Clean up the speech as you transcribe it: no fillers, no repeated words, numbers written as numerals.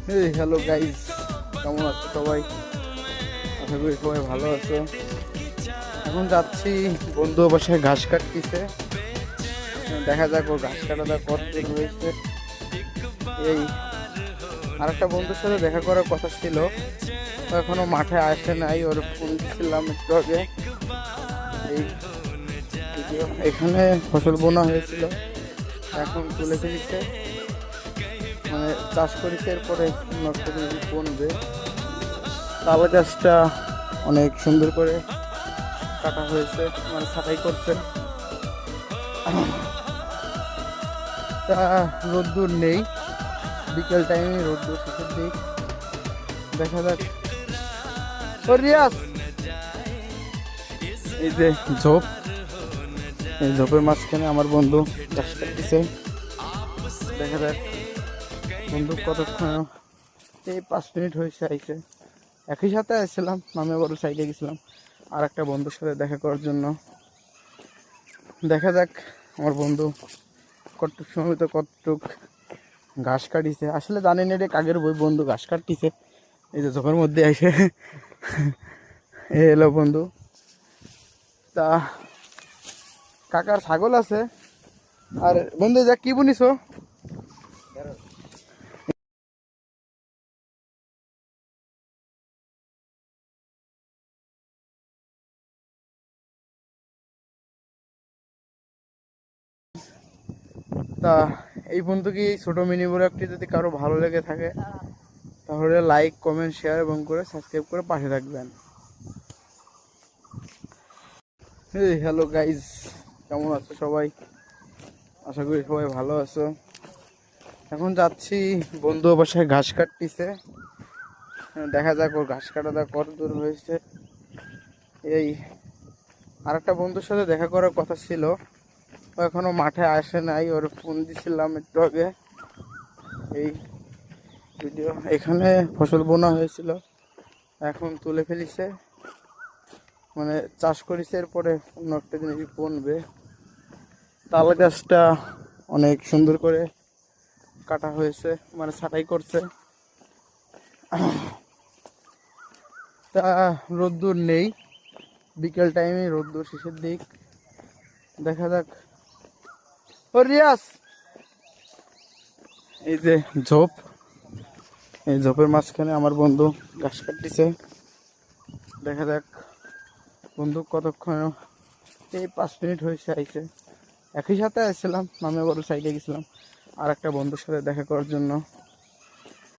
Hello guys, কেমন আছো সবাই? আশা করি সবাই ভালো আছো। এখন যাচ্ছি বন্ধু বাসায় ঘাস কাটতেছে। দেখা যাক ওর ঘাস কাটাটা কত দূর হয়েছে। এই আরেকটা বন্ধুর সাথে দেখা করার কথা ছিল, ও এখনো মাঠে আসে নাই। ওর ফোন দিচ্ছিলাম একটু আগে। এই এখানে ফসল বোনা হয়েছিল, এখন তুলে ফেলেছে, মানে চাষ করেছে। এরপরে নষ্ট করে বনবে। তাল গাছটা অনেক সুন্দর করে কাটা হয়েছে, মানে ছাঁটাই করছে। তা রোদ্দুর নেই, বিকেল টাইমে রোদ্দুর শেষের দিক। দেখা যাক। ও রিয়াজ, এই যে ঝোপ, এই ঝোপের মাঝখানে আমার বন্ধু গাছ কাটতেছে। দেখা যাক বন্ধু কতক্ষণ। এই 5 মিনিট হয়েছে আইছে। একই সাথে আসছিলাম, আমি আবার সাইডে গেছিলাম আর একটা বন্ধুর সাথে দেখা করার জন্য। দেখা যাক আমার বন্ধু কতটুক সময় তো কতটুক ঘাস কাটিছে। আসলে জানি না রে, কাগের বই বন্ধু ঘাস কাটতিছে। এই যে ঝোপের মধ্যে এসে এ এলো বন্ধু। তা কাকার ছাগল আছে। আর বন্ধু যা কি বুনিছো? তা এই বন্ধু কি ছোট মিনি ব্লগটি যদি কারো ভালো লেগে থাকে, তাহলে লাইক, কমেন্ট, শেয়ার এবং করে সাবস্ক্রাইব করে পাশে থাকবেন। হ্যালো গাইজ, কেমন আছো সবাই? আশা করি সবাই ভালো আছো। এখন যাচ্ছি বন্ধু বাসায় ঘাস কাটতেছে। দেখা যাক ওর ঘাস কাটাটা কত দূর হয়েছে। এই আরেকটা বন্ধুর সাথে দেখা করার কথা ছিল, ও এখনো মাঠে আসে নাই। ওর ফোন দিছিলাম একটু আগে। এই ভিডিও এখানে ফসল বোনা হয়েছিল, এখন তুলে ফেলিছে, মানে চাষ করেছে। এরপরে অন্য একটা জিনিস বনবে। তাল গাছটা অনেক সুন্দর করে কাটা হয়েছে, মানে ছাঁটাই করছে। তা রোদ্দুর নেই, বিকেল টাইমে রোদ্দুর শেষের দিক। দেখা যাক। ও রিয়াজ, এই যে ঝোপ, এই ঝোপের মাঝখানে আমার বন্ধু ঘাস কাটতেছে। দেখা যাক বন্ধু কতক্ষণ। এই 5 মিনিট হয়েছে আইছে। একই সাথে আসছিলাম, আমি আবার সাইডে গেছিলাম আর একটা বন্ধুর সাথে দেখা করার জন্য।